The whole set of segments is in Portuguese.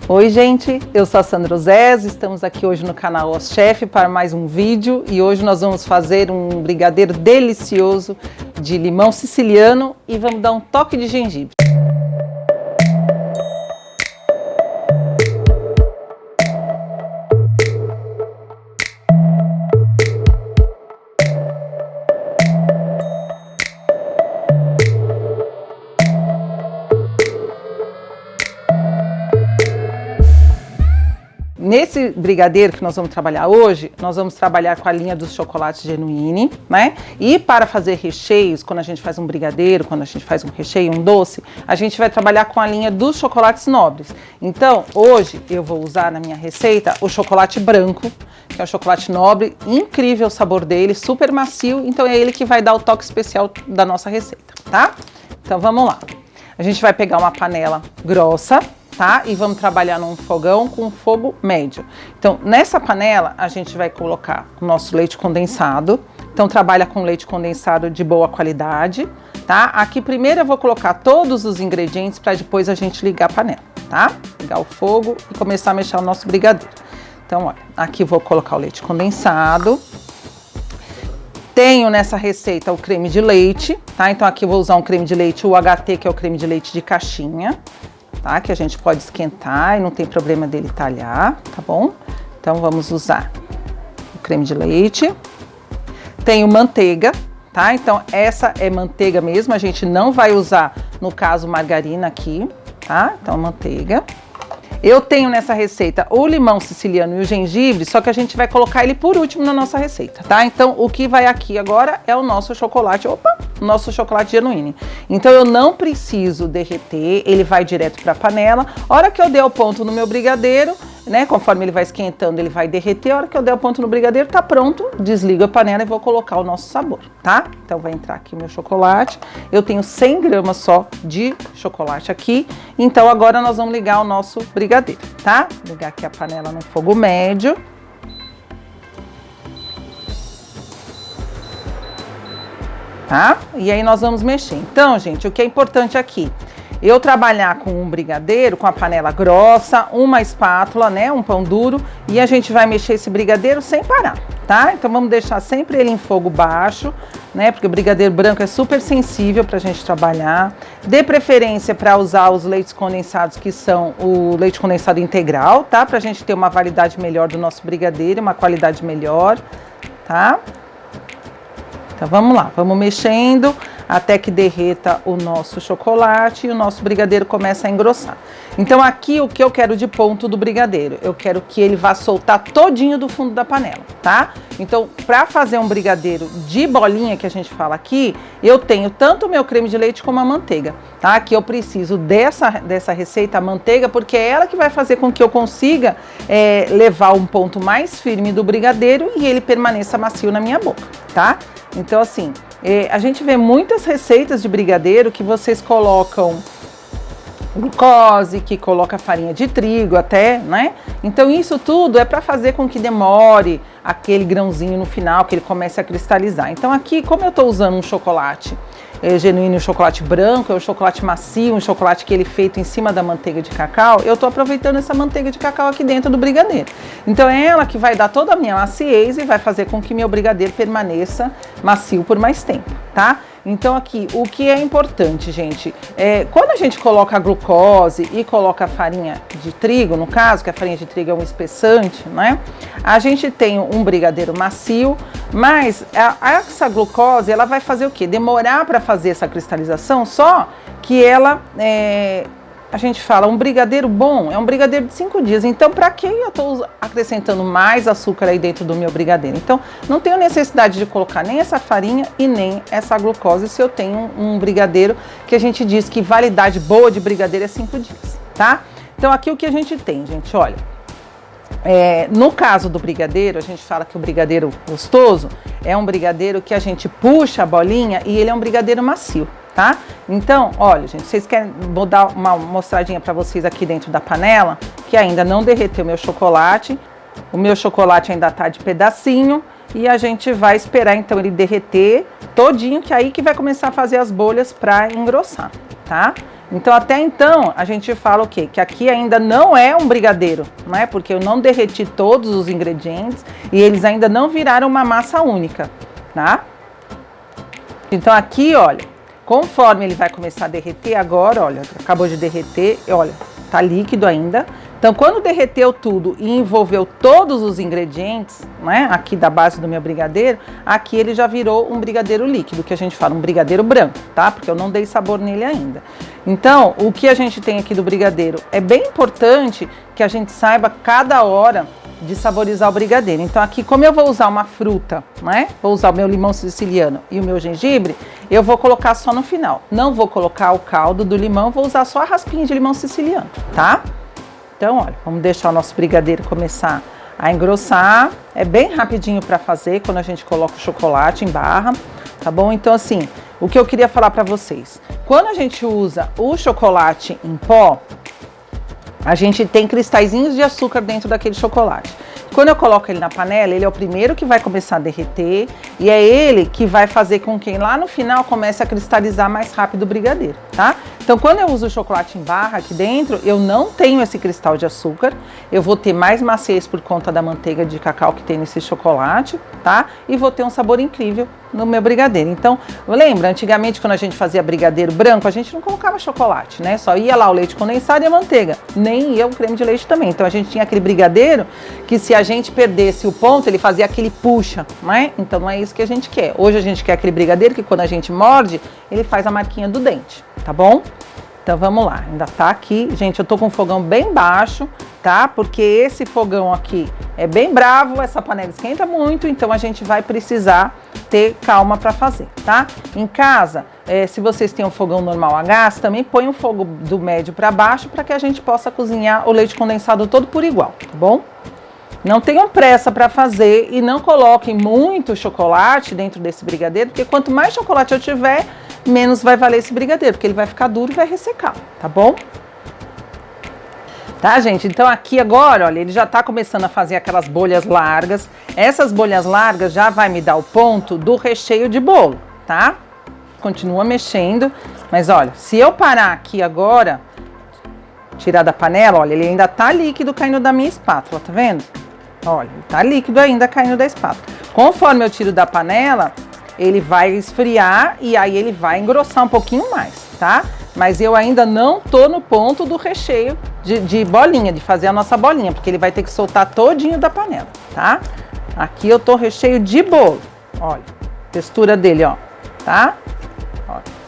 Oi gente, eu sou a Sandra Ozés, estamos aqui hoje no canal Os Chef para mais um vídeo e hoje nós vamos fazer um brigadeiro delicioso de limão siciliano e vamos dar um toque de gengibre. Nesse brigadeiro que nós vamos trabalhar hoje, nós vamos trabalhar com a linha dos chocolates Genuine, né? E para fazer recheios, quando a gente faz um brigadeiro, quando a gente faz um recheio, um doce, a gente vai trabalhar com a linha dos chocolates nobres. Então, hoje eu vou usar na minha receita o chocolate branco, que é um chocolate nobre, incrível o sabor dele, super macio, então é ele que vai dar o toque especial da nossa receita, tá? Então vamos lá. A gente vai pegar uma panela grossa, tá? E vamos trabalhar num fogão com fogo médio. Então, nessa panela, a gente vai colocar o nosso leite condensado. Então, trabalha com leite condensado de boa qualidade, tá? Aqui, primeiro, eu vou colocar todos os ingredientes para depois a gente ligar a panela, tá? Ligar o fogo e começar a mexer o nosso brigadeiro. Então, olha, aqui vou colocar o leite condensado. Tenho nessa receita o creme de leite, tá? Então, aqui eu vou usar um creme de leite UHT, que é o creme de leite de caixinha. Tá? Que a gente pode esquentar e não tem problema dele talhar, tá bom? Então vamos usar o creme de leite. Tenho manteiga, tá? Então essa é manteiga mesmo, a gente não vai usar, no caso, margarina aqui, tá? Então manteiga. Eu tenho nessa receita o limão siciliano e o gengibre, só que a gente vai colocar ele por último na nossa receita, tá? Então o que vai aqui agora é o nosso chocolate, o nosso chocolate Genuine. Então eu não preciso derreter, ele vai direto para a panela. A hora que eu der o ponto no meu brigadeiro, né, conforme ele vai esquentando, ele vai derreter. A hora que eu der o ponto no brigadeiro, tá pronto. Desligo a panela e vou colocar o nosso sabor, tá? Então vai entrar aqui o meu chocolate. Eu tenho 100 gramas só de chocolate aqui. Então agora nós vamos ligar o nosso brigadeiro, tá? Ligar aqui a panela no fogo médio. Tá? E aí nós vamos mexer. Então, gente, o que é importante aqui, eu trabalhar com um brigadeiro, com a panela grossa, uma espátula, né, um pão duro, e a gente vai mexer esse brigadeiro sem parar, tá? Então vamos deixar sempre ele em fogo baixo, né, porque o brigadeiro branco é super sensível pra gente trabalhar. Dê preferência para usar os leites condensados, que são o leite condensado integral, tá? Pra gente ter uma validade melhor do nosso brigadeiro, uma qualidade melhor, tá? Então vamos lá, vamos mexendo até que derreta o nosso chocolate e o nosso brigadeiro começa a engrossar. Então aqui o que eu quero de ponto do brigadeiro? Eu quero que ele vá soltar todinho do fundo da panela, tá? Então para fazer um brigadeiro de bolinha, que a gente fala aqui, eu tenho tanto o meu creme de leite como a manteiga, tá? Que eu preciso dessa receita, a manteiga, porque é ela que vai fazer com que eu consiga levar um ponto mais firme do brigadeiro e ele permaneça macio na minha boca, tá? Então assim, a gente vê muitas receitas de brigadeiro que vocês colocam glucose, que coloca farinha de trigo até, né? Então isso tudo é para fazer com que demore aquele grãozinho no final, que ele comece a cristalizar. Então aqui, como eu tô usando um chocolate Genuine, um chocolate branco, é um chocolate macio, um chocolate que ele é feito em cima da manteiga de cacau, eu tô aproveitando essa manteiga de cacau aqui dentro do brigadeiro. Então é ela que vai dar toda a minha maciez e vai fazer com que meu brigadeiro permaneça macio por mais tempo, tá? Então aqui, o que é importante, gente, quando a gente coloca a glucose e coloca a farinha de trigo, no caso, que a farinha de trigo é um espessante, né? A gente tem um brigadeiro macio, mas essa glucose, ela vai fazer o quê? Demorar para fazer essa cristalização, só que ela, a gente fala, um brigadeiro bom é um brigadeiro de 5 dias. Então, para que eu estou acrescentando mais açúcar aí dentro do meu brigadeiro? Então, não tenho necessidade de colocar nem essa farinha e nem essa glucose se eu tenho um brigadeiro que a gente diz que validade boa de brigadeiro é 5 dias, tá? Então, aqui o que a gente tem, gente, olha. No caso do brigadeiro, a gente fala que o brigadeiro gostoso é um brigadeiro que a gente puxa a bolinha e ele é um brigadeiro macio, tá? Então, olha, gente, vocês querem, vou dar uma mostradinha para vocês aqui dentro da panela, que ainda não derreteu meu chocolate. O meu chocolate ainda tá de pedacinho e a gente vai esperar então ele derreter todinho, que aí que vai começar a fazer as bolhas para engrossar, tá? Então, até então, a gente fala o quê? Que aqui ainda não é um brigadeiro, não é? Porque eu não derreti todos os ingredientes e eles ainda não viraram uma massa única, tá? Então, aqui, olha, conforme ele vai começar a derreter agora, olha, acabou de derreter, olha, tá líquido ainda. Então, quando derreteu tudo e envolveu todos os ingredientes, né, aqui da base do meu brigadeiro, aqui ele já virou um brigadeiro líquido, que a gente fala, um brigadeiro branco, tá? Porque eu não dei sabor nele ainda. Então, o que a gente tem aqui do brigadeiro é bem importante que a gente saiba cada hora de saborizar o brigadeiro. Então, aqui, como eu vou usar uma fruta, né? Vou usar o meu limão siciliano e o meu gengibre, eu vou colocar só no final. Não vou colocar o caldo do limão, vou usar só a raspinha de limão siciliano, tá? Então, olha, vamos deixar o nosso brigadeiro começar a engrossar. É bem rapidinho para fazer quando a gente coloca o chocolate em barra, tá bom? Então, assim, o que eu queria falar para vocês. Quando a gente usa o chocolate em pó, a gente tem cristalzinhos de açúcar dentro daquele chocolate. Quando eu coloco ele na panela, ele é o primeiro que vai começar a derreter e é ele que vai fazer com que lá no final comece a cristalizar mais rápido o brigadeiro, tá? Então, quando eu uso o chocolate em barra aqui dentro, eu não tenho esse cristal de açúcar, eu vou ter mais maciez por conta da manteiga de cacau que tem nesse chocolate, tá? E vou ter um sabor incrível no meu brigadeiro. Então, lembra, antigamente quando a gente fazia brigadeiro branco, a gente não colocava chocolate, né? Só ia lá o leite condensado e a manteiga, nem ia o creme de leite também. Então, a gente tinha aquele brigadeiro que se a gente perdesse o ponto, ele fazia aquele puxa, né? Então, não é isso que a gente quer. Hoje a gente quer aquele brigadeiro que quando a gente morde, ele faz a marquinha do dente, tá bom? Então vamos lá, ainda tá aqui, gente, eu tô com o fogão bem baixo, tá? Porque esse fogão aqui é bem bravo, essa panela esquenta muito, então a gente vai precisar ter calma para fazer, tá? Em casa, se vocês têm um fogão normal a gás, também põe o fogo do médio para baixo para que a gente possa cozinhar o leite condensado todo por igual, tá bom? Não tenham pressa para fazer e não coloquem muito chocolate dentro desse brigadeiro, porque quanto mais chocolate eu tiver, menos vai valer esse brigadeiro, porque ele vai ficar duro e vai ressecar, tá bom? Tá, gente? Então aqui agora, olha, ele já tá começando a fazer aquelas bolhas largas. Essas bolhas largas já vai me dar o ponto do recheio de bolo, tá? Continua mexendo, mas olha, se eu parar aqui agora, tirar da panela, olha, ele ainda tá líquido caindo da minha espátula, tá vendo? Olha, tá líquido ainda caindo da espátula. Conforme eu tiro da panela, ele vai esfriar e aí ele vai engrossar um pouquinho mais, tá? Mas eu ainda não tô no ponto do recheio de bolinha, de fazer a nossa bolinha, porque ele vai ter que soltar todinho da panela, tá? Aqui eu tô recheio de bolo, olha, textura dele, ó, tá?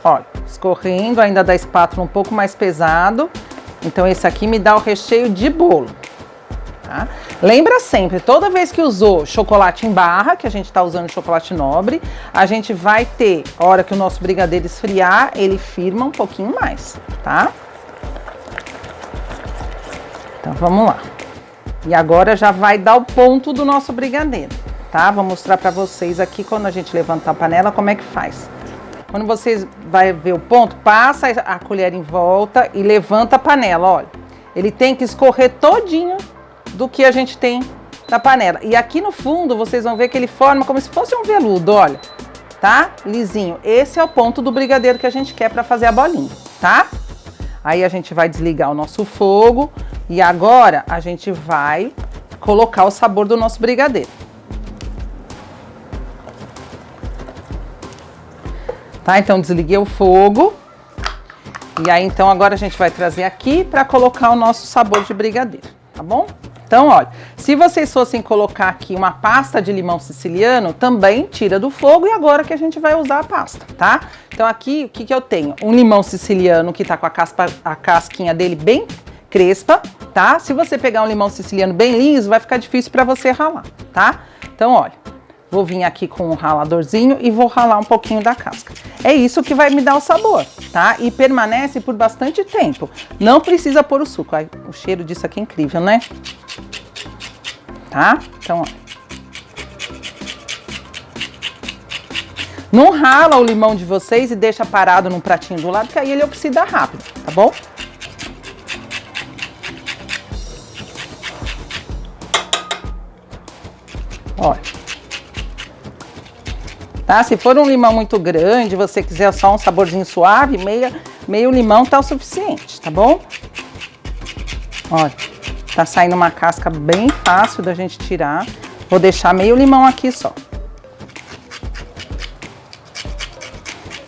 Olha, escorrendo ainda da espátula um pouco mais pesado, então esse aqui me dá o recheio de bolo. Tá? Lembra sempre, toda vez que usou chocolate em barra, que a gente está usando chocolate nobre, a gente vai ter, a hora que o nosso brigadeiro esfriar, ele firma um pouquinho mais, tá? Então vamos lá. E agora já vai dar o ponto do nosso brigadeiro, tá? Vou mostrar para vocês aqui quando a gente levantar a panela como é que faz. Quando vocês vai ver o ponto, passa a colher em volta e levanta a panela, olha. Ele tem que escorrer todinho do que a gente tem na panela. E aqui no fundo vocês vão ver que ele forma como se fosse um veludo, olha, tá? Lisinho. Esse é o ponto do brigadeiro que a gente quer para fazer a bolinha, tá? Aí a gente vai desligar o nosso fogo e agora a gente vai colocar o sabor do nosso brigadeiro. Tá? Então desliguei o fogo. E aí então agora a gente vai trazer aqui para colocar o nosso sabor de brigadeiro, tá bom? Então, olha, se vocês fossem colocar aqui uma pasta de limão siciliano, também tira do fogo e agora que a gente vai usar a pasta, tá? Então aqui, o que que eu tenho? Um limão siciliano que tá com a casquinha dele bem crespa, tá? Se você pegar um limão siciliano bem liso, vai ficar difícil para você ralar, tá? Então, olha, vou vir aqui com um raladorzinho e vou ralar um pouquinho da casca. É isso que vai me dar o sabor, tá? E permanece por bastante tempo. Não precisa pôr o suco. Ai, o cheiro disso aqui é incrível, né? Tá? Então, ó. Não rala o limão de vocês e deixa parado num pratinho do lado, que aí ele oxida rápido, tá bom? Olha. Tá? Se for um limão muito grande, você quiser só um saborzinho suave, meio limão tá o suficiente, tá bom? Olha, tá saindo uma casca bem fácil da gente tirar. Vou deixar meio limão aqui só.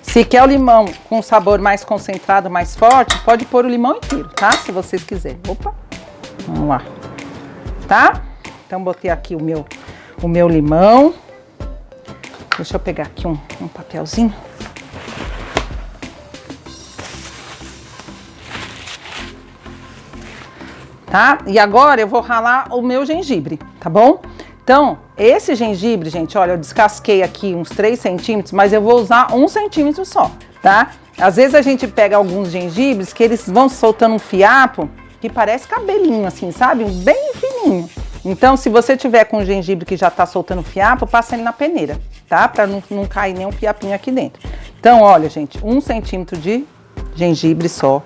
Se quer o limão com um sabor mais concentrado, mais forte, pode pôr o limão inteiro, tá? Se vocês quiserem. Opa, vamos lá. Tá? Então, botei aqui o meu limão. Deixa eu pegar aqui um papelzinho. Tá? E agora eu vou ralar o meu gengibre, tá bom? Então, esse gengibre, gente, olha, eu descasquei aqui uns 3 centímetros, mas eu vou usar 1 centímetro só, tá? Às vezes a gente pega alguns gengibres que eles vão soltando um fiapo que parece cabelinho, assim, sabe? Bem fininho. Então, se você tiver com um gengibre que já tá soltando fiapo, passa ele na peneira, tá? Pra não cair nenhum fiapinho aqui dentro. Então, olha, gente, 1 centímetro de gengibre só,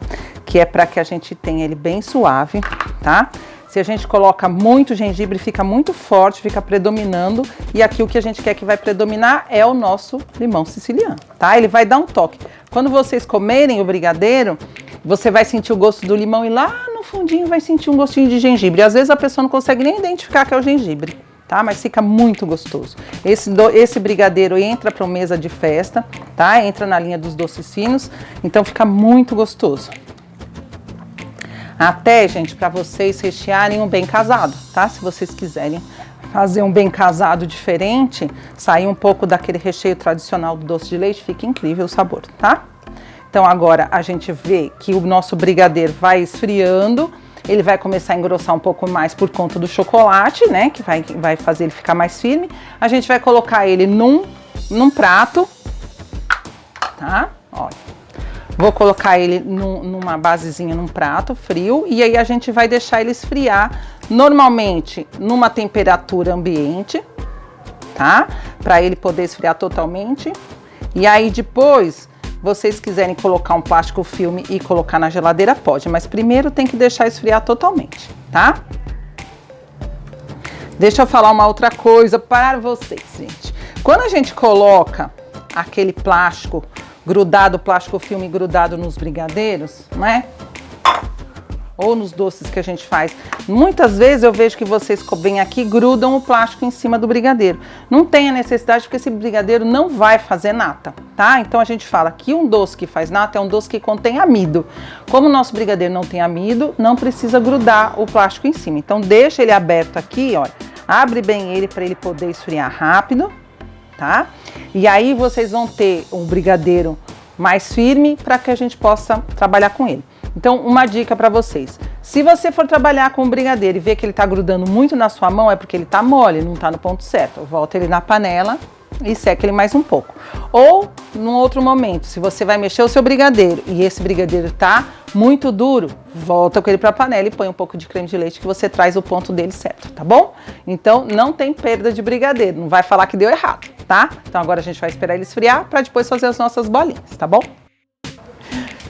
que é pra que a gente tenha ele bem suave, tá? Se a gente coloca muito gengibre, fica muito forte, fica predominando. E aqui o que a gente quer que vai predominar é o nosso limão siciliano, tá? Ele vai dar um toque. Quando vocês comerem o brigadeiro, você vai sentir o gosto do limão e lá no fundinho vai sentir um gostinho de gengibre. Às vezes a pessoa não consegue nem identificar que é o gengibre, tá? Mas fica muito gostoso. Esse brigadeiro entra para mesa de festa, tá? Entra na linha dos doces finos, então fica muito gostoso. Até, gente, para vocês rechearem um bem casado, tá? Se vocês quiserem fazer um bem casado diferente, sair um pouco daquele recheio tradicional do doce de leite, fica incrível o sabor, tá? Então agora a gente vê que o nosso brigadeiro vai esfriando, ele vai começar a engrossar um pouco mais por conta do chocolate, né? Que vai fazer ele ficar mais firme. A gente vai colocar ele num prato, tá? Olha. Vou colocar ele numa basezinha, num prato frio, e aí a gente vai deixar ele esfriar, normalmente numa temperatura ambiente, tá? Para ele poder esfriar totalmente. E aí depois, vocês quiserem colocar um plástico filme e colocar na geladeira, pode, mas primeiro tem que deixar esfriar totalmente, tá? Deixa eu falar uma outra coisa para vocês, gente. Quando a gente coloca aquele plástico filme grudado nos brigadeiros, né? Ou nos doces que a gente faz. Muitas vezes eu vejo que vocês vêm aqui e grudam o plástico em cima do brigadeiro. Não tem a necessidade, porque esse brigadeiro não vai fazer nata, tá? Então a gente fala que um doce que faz nata é um doce que contém amido. Como o nosso brigadeiro não tem amido, não precisa grudar o plástico em cima. Então deixa ele aberto aqui, olha. Abre bem ele para ele poder esfriar rápido, tá? E aí vocês vão ter um brigadeiro mais firme para que a gente possa trabalhar com ele. Então, uma dica para vocês. Se você for trabalhar com o brigadeiro e ver que ele tá grudando muito na sua mão, é porque ele tá mole, não tá no ponto certo. Volta ele na panela e seca ele mais um pouco. Ou, num outro momento, se você vai mexer o seu brigadeiro e esse brigadeiro tá muito duro, volta com ele para a panela e põe um pouco de creme de leite que você traz o ponto dele certo, tá bom? Então, não tem perda de brigadeiro, não vai falar que deu errado, tá? Então, agora a gente vai esperar ele esfriar para depois fazer as nossas bolinhas, tá bom?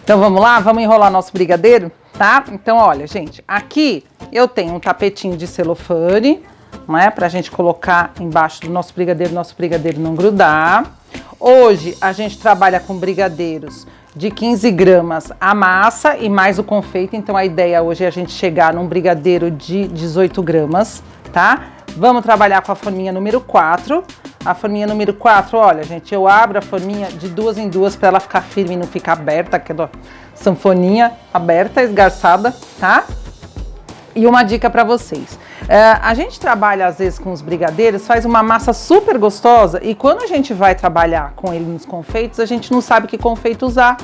Então, vamos lá? Vamos enrolar nosso brigadeiro, tá? Então, olha, gente, aqui eu tenho um tapetinho de celofane, não é? Pra gente colocar embaixo do nosso brigadeiro não grudar. Hoje a gente trabalha com brigadeiros de 15 gramas a massa e mais o confeito, então a ideia hoje é a gente chegar num brigadeiro de 18 gramas, tá? Vamos trabalhar com a forminha número 4. A forminha número 4, olha, gente, eu abro a forminha de 2 em 2 para ela ficar firme e não ficar aberta, aquela sanfoninha aberta, esgarçada, tá? E uma dica para vocês. A gente trabalha às vezes com os brigadeiros, faz uma massa super gostosa e quando a gente vai trabalhar com ele nos confeitos, a gente não sabe que confeito usar,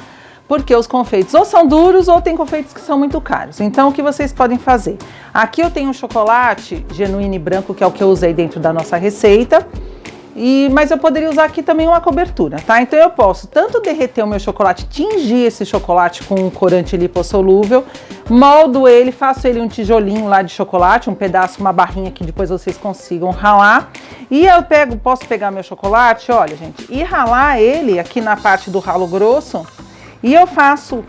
porque os confeitos ou são duros ou tem confeitos que são muito caros. Então o que vocês podem fazer? Aqui eu tenho um chocolate genuíno branco, que é o que eu usei dentro da nossa receita. Mas eu poderia usar aqui também uma cobertura, tá? Então eu posso tanto derreter o meu chocolate, tingir esse chocolate com um corante lipossolúvel, moldo ele, faço ele um tijolinho lá de chocolate, um pedaço, uma barrinha que depois vocês consigam ralar. E eu posso pegar meu chocolate, olha, gente, e ralar ele aqui na parte do ralo grosso, e eu faço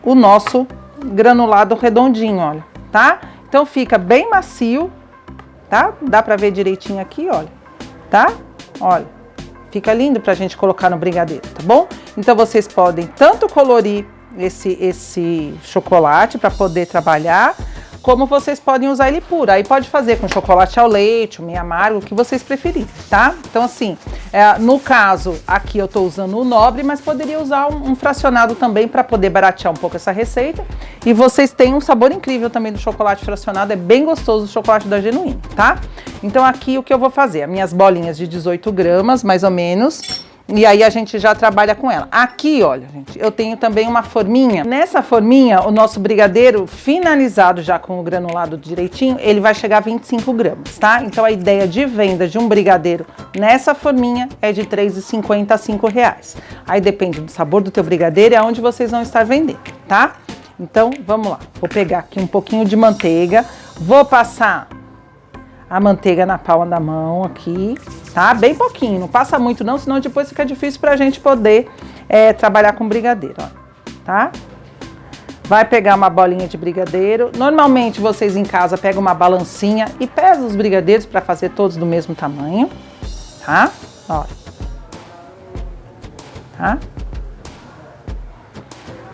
o nosso granulado redondinho, olha, tá? Então fica bem macio, tá? Dá pra ver direitinho aqui, olha. Tá? Olha, fica lindo pra gente colocar no brigadeiro, tá bom? Então vocês podem tanto colorir esse chocolate para poder trabalhar, como vocês podem usar ele puro. Aí pode fazer com chocolate ao leite, o meio amargo, o que vocês preferirem, tá? Então assim, no caso aqui eu tô usando o nobre, mas poderia usar um fracionado também para poder baratear um pouco essa receita. E vocês têm um sabor incrível também do chocolate fracionado, é bem gostoso o chocolate da Genuine, tá? Então aqui o que eu vou fazer? As minhas bolinhas de 18 gramas, mais ou menos. E aí a gente já trabalha com ela. Aqui, olha, gente, eu tenho também uma forminha. Nessa forminha, o nosso brigadeiro finalizado já com o granulado direitinho, ele vai chegar a 25 gramas, tá? Então a ideia de venda de um brigadeiro nessa forminha é de R$ 3,50 a R$ 5,00. Aí depende do sabor do teu brigadeiro e aonde vocês vão estar vendendo, tá? Então, vamos lá. Vou pegar aqui um pouquinho de manteiga, vou passar a manteiga na palma da mão aqui, tá? Bem pouquinho, não passa muito não, senão depois fica difícil pra gente poder trabalhar com brigadeiro, ó, tá? Vai pegar uma bolinha de brigadeiro. Normalmente vocês em casa pegam uma balancinha e pesam os brigadeiros para fazer todos do mesmo tamanho, tá? Ó. Tá?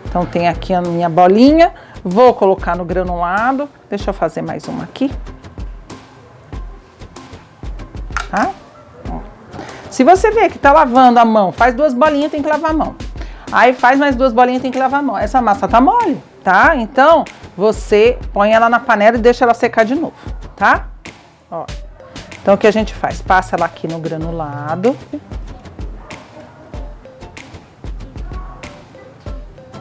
Então tem aqui a minha bolinha, vou colocar no granulado. Deixa eu fazer mais uma aqui. Tá? Se você vê que tá lavando a mão, faz 2 bolinhas, tem que lavar a mão. Aí faz mais 2 bolinhas, tem que lavar a mão. Essa massa tá mole, tá? Então, você põe ela na panela e deixa ela secar de novo, tá? Ó. Então, o que a gente faz? Passa ela aqui no granulado.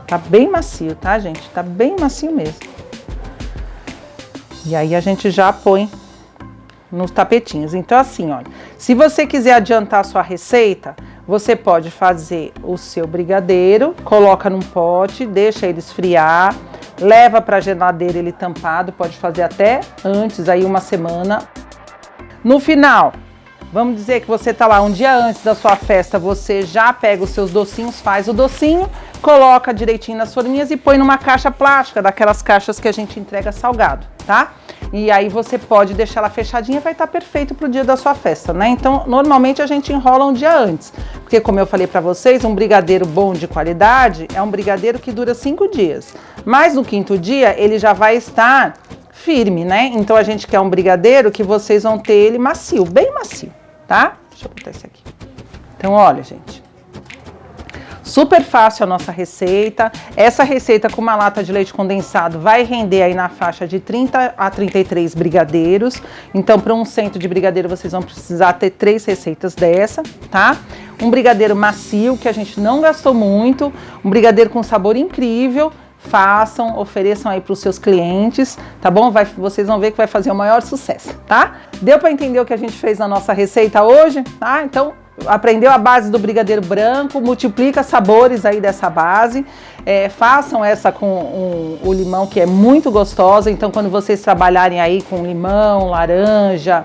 Tá bem macio, tá, gente? Tá bem macio mesmo. E aí, a gente já põe nos tapetinhos. Então assim, olha, se você quiser adiantar a sua receita, você pode fazer o seu brigadeiro, coloca num pote, deixa ele esfriar, leva para a geladeira ele tampado, pode fazer até antes, aí 1 semana. No final, vamos dizer que você tá lá um dia antes da sua festa, você já pega os seus docinhos, faz o docinho, coloca direitinho nas forminhas e põe numa caixa plástica, daquelas caixas que a gente entrega salgado, tá? E aí você pode deixar ela fechadinha, vai estar perfeito pro dia da sua festa, né? Então, normalmente a gente enrola um dia antes, porque como eu falei para vocês, um brigadeiro bom de qualidade é um brigadeiro que dura 5 dias. Mas no 5º dia ele já vai estar firme, né? Então a gente quer um brigadeiro que vocês vão ter ele macio, bem macio, tá? Deixa eu botar esse aqui. Então, olha, gente. Super fácil a nossa receita. Essa receita com uma lata de leite condensado vai render aí na faixa de 30 a 33 brigadeiros. Então, para um centro de brigadeiro, vocês vão precisar ter 3 receitas dessa, tá? Um brigadeiro macio, que a gente não gastou muito. Um brigadeiro com sabor incrível. Façam, ofereçam aí para os seus clientes, tá bom? Vocês vão ver que vai fazer o maior sucesso, tá? Deu para entender o que a gente fez na nossa receita hoje, tá? Então, aprendeu a base do brigadeiro branco, multiplica sabores aí dessa base, façam essa com o limão, que é muito gostosa. Então, quando vocês trabalharem aí com limão, laranja,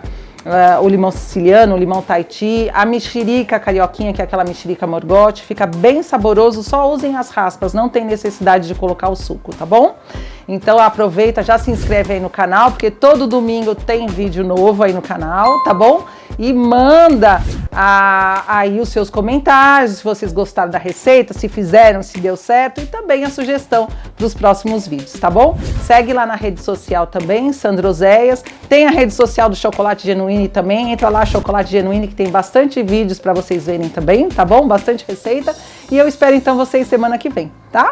o limão siciliano, o limão Tahiti, a mexerica carioquinha, que é aquela mexerica morgote, fica bem saboroso, só usem as raspas, não tem necessidade de colocar o suco, tá bom? Então aproveita, já se inscreve aí no canal, porque todo domingo tem vídeo novo aí no canal, tá bom? E manda aí os seus comentários, se vocês gostaram da receita, se fizeram, se deu certo, e também a sugestão dos próximos vídeos, tá bom? Segue lá na rede social também, Sandra Oséias. Tem a rede social do Chocolate Genuine também, entra lá, Chocolate Genuine, que tem bastante vídeos para vocês verem também, tá bom? Bastante receita. E eu espero então vocês semana que vem, tá?